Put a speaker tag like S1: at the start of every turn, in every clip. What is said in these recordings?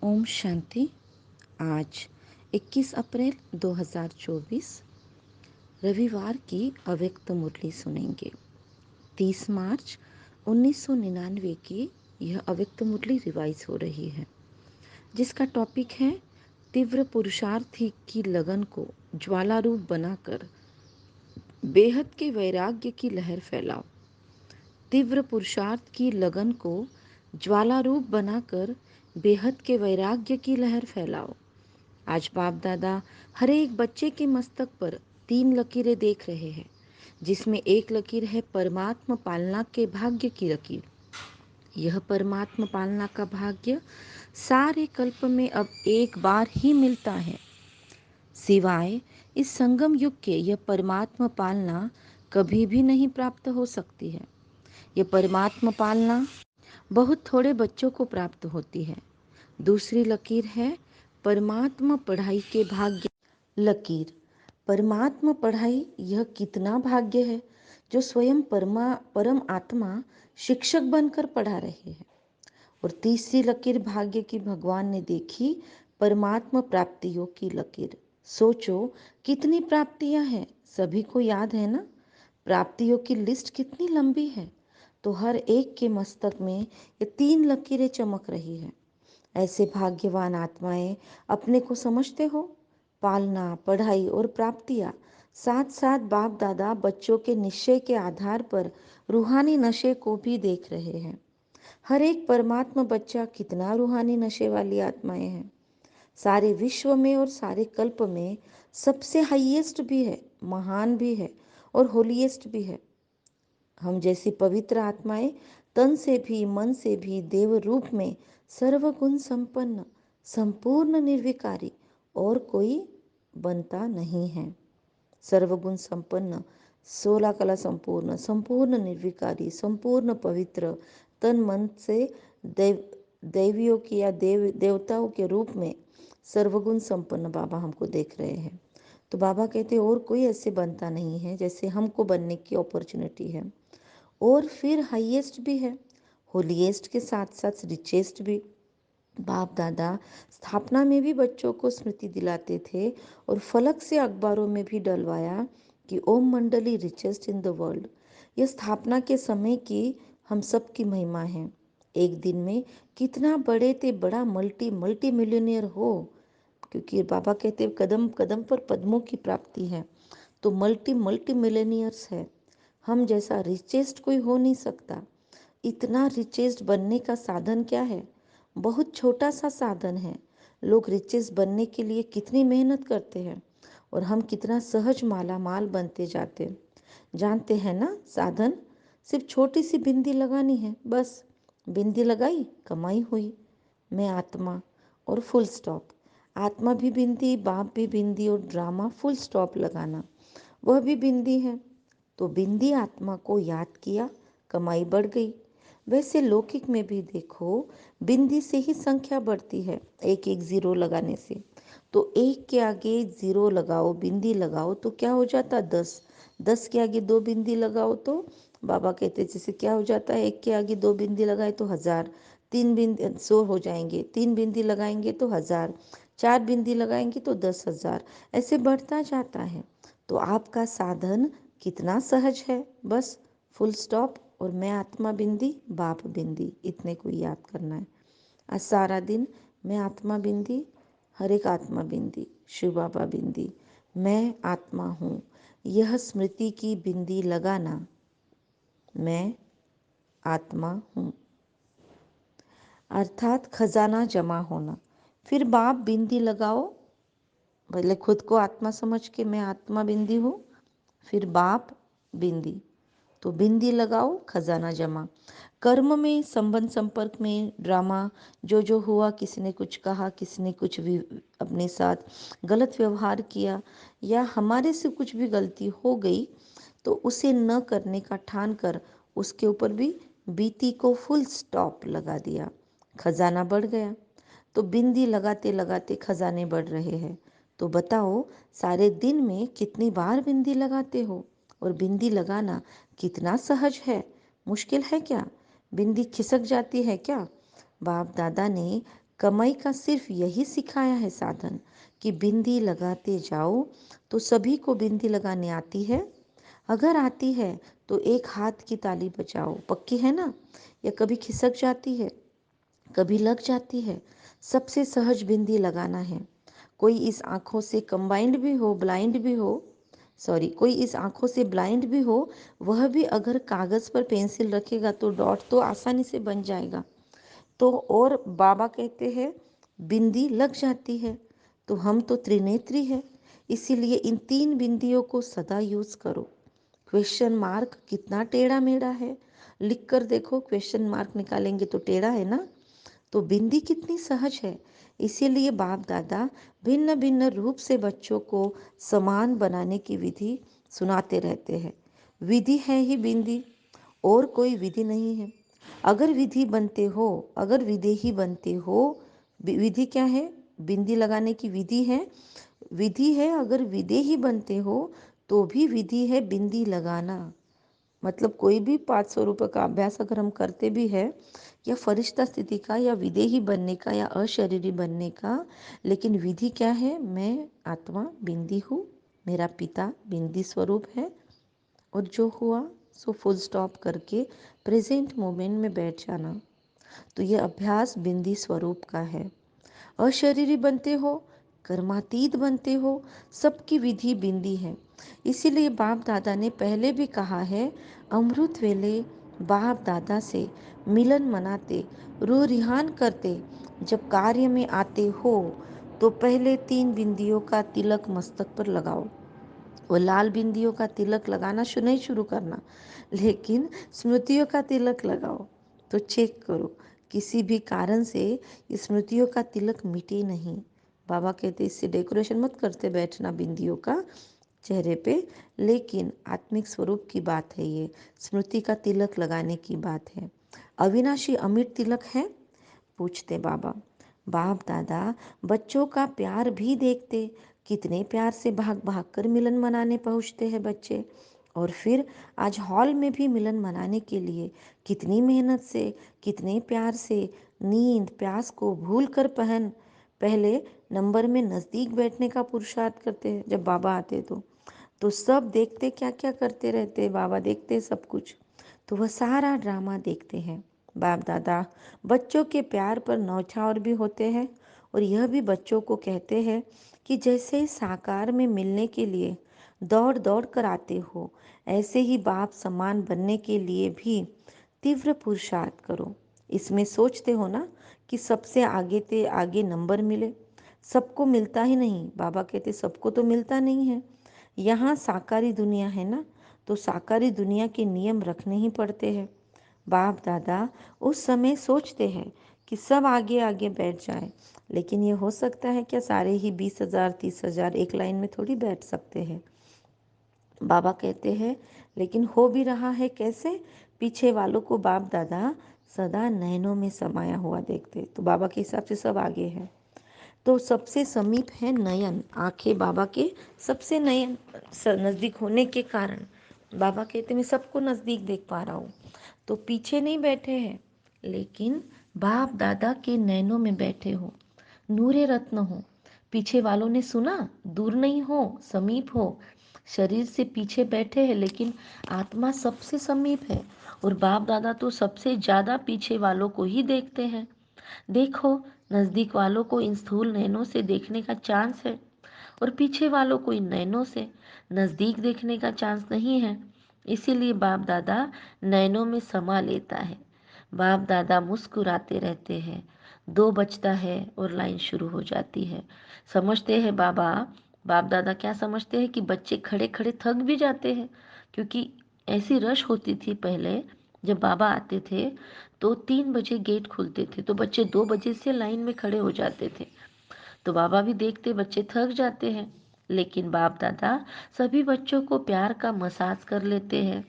S1: ओम शांति। आज 21 अप्रैल 2024 रविवार की अव्यक्त मुरली सुनेंगे। 30 मार्च 1999 की यह अव्यक्त मुरली रिवाइज हो रही है, जिसका टॉपिक है तीव्र पुरुषार्थी की लगन को ज्वाला रूप बनाकर बेहद के वैराग्य की लहर फैलाओ। तीव्र पुरुषार्थ की लगन को ज्वाला रूप बनाकर बेहद के वैराग्य की लहर फैलाओ। आज बाप दादा हर एक बच्चे के मस्तक पर 3 लकीरें देख रहे हैं, जिसमें एक लकीर है परमात्मा पालना के भाग्य की लकीर। यह परमात्मा पालना का भाग्य सारे कल्प में अब एक बार ही मिलता है। सिवाय इस संगम युग के यह परमात्मा पालना कभी भी नहीं प्राप्त हो सकती है। यह परमात्मा पालना बहुत थोड़े बच्चों को प्राप्त होती है। दूसरी लकीर है परमात्मा पढ़ाई के भाग्य लकीर। परमात्मा पढ़ाई यह कितना भाग्य है जो स्वयं परम आत्मा शिक्षक बनकर पढ़ा रहे हैं। और तीसरी लकीर भाग्य की भगवान ने देखी परमात्मा प्राप्तियों की लकीर। सोचो कितनी प्राप्तियां हैं, सभी को याद है ना? प्राप्तियों की लिस्ट कितनी लंबी है। तो हर एक के मस्तक में ये 3 लकीरें चमक रही है। ऐसे भाग्यवान आत्माएं अपने को समझते हो? पालना, पढ़ाई और प्राप्तियां साथ साथ बाप दादा बच्चों के निश्चय के आधार पर रूहानी नशे को भी देख रहे हैं। हर एक परमात्मा बच्चा कितना रूहानी नशे वाली आत्माएं हैं। सारे विश्व में और सारे कल्प में सबसे हाईएस्ट भी है, महान भी है और होलीएस्ट भी है। हम जैसी पवित्र आत्माएं तन से भी मन से भी देव रूप में सर्वगुण संपन्न संपूर्ण निर्विकारी और कोई बनता नहीं है। सर्वगुण संपन्न, 16 कला संपूर्ण, संपूर्ण निर्विकारी, संपूर्ण पवित्र, तन मन से दैवियों की या देवताओं के रूप में सर्वगुण संपन्न बाबा हमको देख रहे हैं। तो बाबा कहते हैं और कोई ऐसे बनता नहीं है जैसे हमको बनने की अपॉर्चुनिटी है। और फिर हाईएस्ट भी है, होलीएस्ट के साथ साथ रिचेस्ट भी। बाप दादा स्थापना में भी बच्चों को स्मृति दिलाते थे और फलक से अखबारों में भी डलवाया कि ओम मंडली रिचेस्ट इन द वर्ल्ड। यह स्थापना के समय की हम सब की महिमा है। एक दिन में कितना बड़े थे बड़ा मल्टी मिलियनियर हो, क्योंकि बाबा कहते कदम कदम पर पद्मों की प्राप्ति है। तो मल्टी मिलेनियर्स है। हम जैसा रिचेस्ट कोई हो नहीं सकता। इतना रिचेस्ट बनने का साधन क्या है? बहुत छोटा सा साधन है। लोग रिचेस्ट बनने के लिए कितनी मेहनत करते हैं और हम कितना सहज माला माल बनते जाते हैं। जानते हैं ना? साधन सिर्फ छोटी सी बिंदी लगानी है, बस बिंदी लगाई कमाई हुई। मैं आत्मा और फुल स्टॉप। आत्मा भी बिंदी, बाप भी बिंदी और ड्रामा फुल स्टॉप लगाना वह भी बिंदी है। तो बिंदी आत्मा को याद किया, कमाई बढ़ गई। वैसे लौकिक में भी देखो, बिंदी से ही संख्या बढ़ती है, एक एक जीरो लगाने से। तो एक के आगे जीरो लगाओ, बिंदी लगाओ तो क्या हो जाता? 10। 10 के आगे 2 बिंदी लगाओ तो बाबा कहते जैसे क्या हो जाता है, एक के आगे 2 बिंदी लगाए तो 1000, 3 बिंदी 100 हो जाएंगे, 3 बिंदी लगाएंगे तो 1000, 4 बिंदी लगाएंगे तो 10,000, ऐसे बढ़ता जाता है। तो आपका साधन कितना सहज है, बस फुल स्टॉप और मैं आत्मा बिंदी बाप बिंदी, इतने को याद करना है। आज सारा दिन मैं आत्मा बिंदी, हर एक आत्मा बिंदी, शिव बाबा बिंदी, मैं आत्मा हूँ, यह स्मृति की बिंदी लगाना, मैं आत्मा हूँ, अर्थात खजाना जमा होना। फिर बाप बिंदी लगाओ, पहले खुद को आत्मा समझ के मैं आत्मा बिंदी हूँ, फिर बाप बिंदी, तो बिंदी लगाओ खजाना जमा। कर्म में, संबंध संपर्क में ड्रामा जो जो हुआ, किसी ने कुछ कहा, किसी ने कुछ भी अपने साथ गलत व्यवहार किया या हमारे से कुछ भी गलती हो गई, तो उसे न करने का ठान कर उसके ऊपर भी बीती को फुल स्टॉप लगा दिया, खजाना बढ़ गया। तो बिंदी लगाते लगाते खजाने बढ़ रहे हैं। तो बताओ सारे दिन में कितनी बार बिंदी लगाते हो? और बिंदी लगाना कितना सहज है, मुश्किल है क्या? बिंदी खिसक जाती है क्या? बाप दादा ने कमाई का सिर्फ यही सिखाया है साधन कि बिंदी लगाते जाओ। तो सभी को बिंदी लगाने आती है? अगर आती है तो एक हाथ की ताली बजाओ, पक्की है ना? या कभी खिसक जाती है, कभी लग जाती है? सबसे सहज बिंदी लगाना है। कोई इस आंखों से कंबाइंड भी हो, ब्लाइंड भी हो, सॉरी, कोई इस आंखों से ब्लाइंड भी हो, वह भी अगर कागज पर पेंसिल रखेगा तो डॉट तो आसानी से बन जाएगा। तो और बाबा कहते हैं बिंदी लग जाती है। तो हम तो त्रिनेत्री है, इसीलिए इन 3 बिंदियों को सदा यूज करो। क्वेश्चन मार्क कितना टेढ़ा मेढ़ा है, लिख कर देखो, क्वेश्चन मार्क निकालेंगे तो टेढ़ा है ना। तो बिंदी कितनी सहज है। इसीलिए बाप दादा भिन्न भिन्न रूप से बच्चों को समान बनाने की विधि सुनाते रहते हैं। विधि है ही बिंदी, और कोई विधि नहीं है। अगर विधि बनते हो, अगर विधि ही बनते हो, विधि क्या है? बिंदी लगाने की विधि है, विधि है। अगर विधि ही बनते हो तो भी विधि है बिंदी लगाना। मतलब कोई भी 500 रुपये का अभ्यास अगर हम करते भी है, या फरिश्ता स्थिति का, या विदेही बनने का, या अशरीरी बनने का, लेकिन विधि क्या है? मैं आत्मा बिंदी हूँ, मेरा पिता बिंदी स्वरूप है, और जो हुआ सो फुल स्टॉप करके प्रेजेंट मोमेंट में बैठ जाना। तो ये अभ्यास बिंदी स्वरूप का है। अशरीरी बनते हो, कर्मातीत बनते हो, सबकी विधि बिंदी है। इसीलिए बाप दादा ने पहले भी कहा है, अमृत वेले बाप दादा से मिलन मनाते, रूह रिहान करते, जब कार्य में आते हो तो पहले 3 बिंदियों का तिलक मस्तक पर लगाओ। वो लाल बिंदियों का तिलक लगाना नहीं शुरू करना, लेकिन स्मृतियों का तिलक लगाओ। तो चेक करो, किसी भी कारण से स्मृतियों का तिलक मिटे नहीं। बाबा कहते इससे डेकोरेशन मत करते बैठना बिंदियों का चेहरे पे, लेकिन आत्मिक स्वरूप की बात है, ये स्मृति का तिलक लगाने की बात है। अविनाशी अमिट तिलक है? पूछते बाबा। बाप दादा बच्चों का प्यार भी देखते, कितने प्यार से भाग भाग कर मिलन मनाने पहुंचते हैं बच्चे। और फिर आज हॉल में भी मिलन मनाने के लिए कितनी मेहनत से, कितने प्यार से, नींद प्यास को भूल कर पहले नंबर में नज़दीक बैठने का पुरुषार्थ करते हैं। जब बाबा आते तो सब देखते, क्या क्या करते रहते, बाबा देखते सब कुछ। तो वह सारा ड्रामा देखते हैं बाप दादा। बच्चों के प्यार पर न्यौछावर भी होते हैं, और यह भी बच्चों को कहते हैं कि जैसे साकार में मिलने के लिए दौड़ दौड़ कर आते हो, ऐसे ही बाप समान बनने के लिए भी तीव्र पुरुषार्थ करो। इसमें सोचते हो ना कि सबसे आगे ते आगे नंबर मिले। सबको मिलता ही नहीं, बाबा कहते सबको तो मिलता नहीं है। यहाँ साकारी दुनिया है ना, तो साकारी दुनिया के नियम रखने ही पड़ते हैं। बाप दादा उस समय सोचते हैं कि सब आगे आगे बैठ जाए, लेकिन ये हो सकता है क्या? सारे ही 20,000 30,000 एक लाइन में थोड़ी बैठ सकते हैं। बाबा कहते हैं लेकिन हो भी रहा है कैसे? पीछे वालों को बाप दादा सदा नयनों में समाया हुआ देखते। तो बाबा के हिसाब से सब आगे है। तो सबसे समीप है नयन, आंखें बाबा के सबसे नयन नज़दीक होने के कारण बाबा कहते मैं सबको नज़दीक देख पा रहा हूँ। तो पीछे नहीं बैठे हैं, लेकिन बाप दादा के नैनों में बैठे हो, नूरे रत्न हो। पीछे वालों ने सुना, दूर नहीं हो, समीप हो। शरीर से पीछे बैठे हैं, लेकिन आत्मा सबसे समीप है। और बाप दादा तो सबसे ज़्यादा पीछे वालों को ही देखते हैं। देखो, नज़दीक वालों को इन स्थूल नैनों से देखने का चांस है, और पीछे वालों को इन नैनों से नज़दीक देखने का चांस नहीं है। इसीलिए बाप दादा नैनों में समा लेता है। बाप दादा मुस्कुराते रहते हैं। 2 बजता है और लाइन शुरू हो जाती है। समझते हैं बाबा, बाप दादा क्या समझते हैं कि बच्चे खड़े खड़े थक भी जाते हैं, क्योंकि ऐसी रश होती थी पहले। जब बाबा आते थे तो 3 बजे गेट खुलते थे, तो बच्चे 2 बजे से लाइन में खड़े हो जाते थे। तो बाबा भी देखते बच्चे थक जाते हैं, लेकिन बाप दादा सभी बच्चों को प्यार का मसाज कर लेते हैं।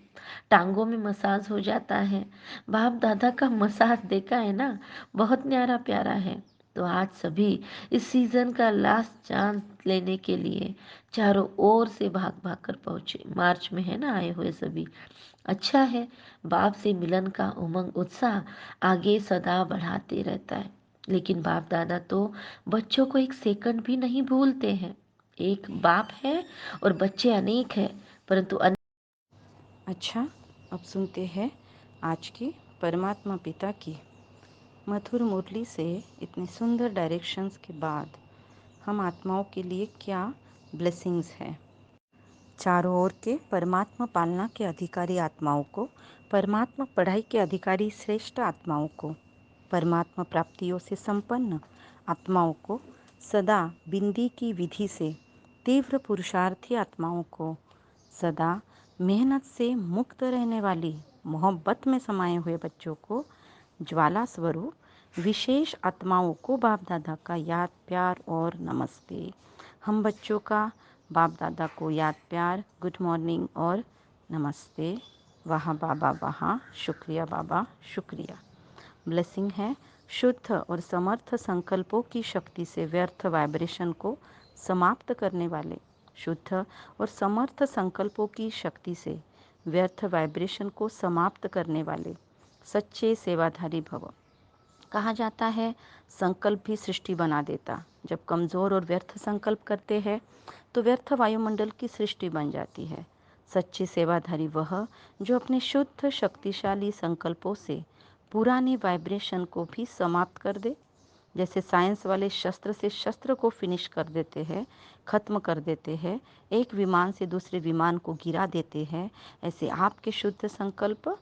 S1: टांगों में मसाज हो जाता है। बाप दादा का मसाज देखा है ना, बहुत न्यारा प्यारा है। तो आज सभी इस सीजन का लास्ट चांस लेने के लिए चारों ओर से भाग भाग कर पहुंचे। मार्च में है ना आए हुए सभी। अच्छा है, बाप से मिलन का उमंग उत्साह आगे सदा बढ़ाते रहता है।
S2: लेकिन बाप दादा तो बच्चों को एक सेकंड भी नहीं भूलते हैं। एक बाप है और बच्चे अनेक हैं, परंतु
S1: अच्छा, अब सुनते हैं आज की परमात्मा पिता की मधुर मुरली से। इतने सुंदर डायरेक्शंस के बाद हम आत्माओं के लिए क्या ब्लेसिंग्स है। चारों ओर के परमात्मा पालना के अधिकारी आत्माओं को, परमात्मा पढ़ाई के अधिकारी श्रेष्ठ आत्माओं को, परमात्मा प्राप्तियों से संपन्न आत्माओं को, सदा बिंदी की विधि से तीव्र पुरुषार्थी आत्माओं को, सदा मेहनत से मुक्त रहने वाली मोहब्बत में समाये हुए बच्चों को, ज्वाला स्वरूप विशेष आत्माओं को बाप दादा का याद प्यार और नमस्ते। हम बच्चों का बाप दादा को याद प्यार, गुड मॉर्निंग और नमस्ते। वाह बाबा वाह, शुक्रिया बाबा शुक्रिया। ब्लेसिंग है, शुद्ध और समर्थ संकल्पों की शक्ति से व्यर्थ वाइब्रेशन को समाप्त करने वाले, शुद्ध और समर्थ संकल्पों की शक्ति से व्यर्थ वाइब्रेशन को समाप्त करने वाले सच्चे सेवाधारी भव। कहा जाता है संकल्प भी सृष्टि बना देता। जब कमज़ोर और व्यर्थ संकल्प करते हैं तो व्यर्थ वायुमंडल की सृष्टि बन जाती है। सच्चे सेवाधारी वह जो अपने शुद्ध शक्तिशाली संकल्पों से पुरानी वाइब्रेशन को भी समाप्त कर दे। जैसे साइंस वाले शस्त्र से शस्त्र को फिनिश कर देते हैं, ख़त्म कर देते हैं, एक विमान से दूसरे विमान को गिरा देते हैं, ऐसे आपके शुद्ध संकल्प,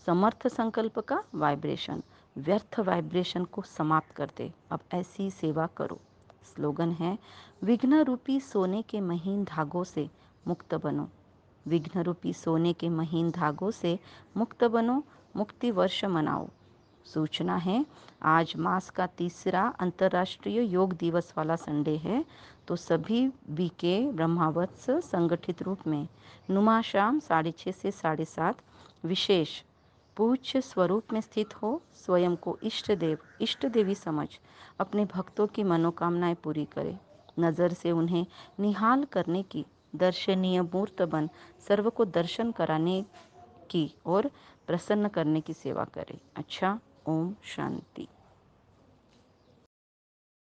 S1: समर्थ संकल्प का वाइब्रेशन व्यर्थ वाइब्रेशन को समाप्त कर दे। अब ऐसी सेवा करो। स्लोगन है, विघ्न रूपी सोने के महीन धागों से मुक्त बनो। विघ्न रूपी सोने के महीन धागों से मुक्त बनो, मुक्ति वर्ष मनाओ। सूचना है, आज मास का तीसरा अंतर्राष्ट्रीय योग दिवस वाला संडे है, तो सभी बीके ब्रह्मावत्स संगठित रूप में नुमा शाम 6:30 से 7:30 विशेष पूज्य स्वरूप में स्थित हो, स्वयं को इष्ट देव इष्ट देवी समझ अपने भक्तों की मनोकामनाएं पूरी करे। नज़र से उन्हें निहाल करने की दर्शनीय मूर्त बन सर्व को दर्शन कराने की और प्रसन्न करने की सेवा करे। अच्छा, ओम शांति।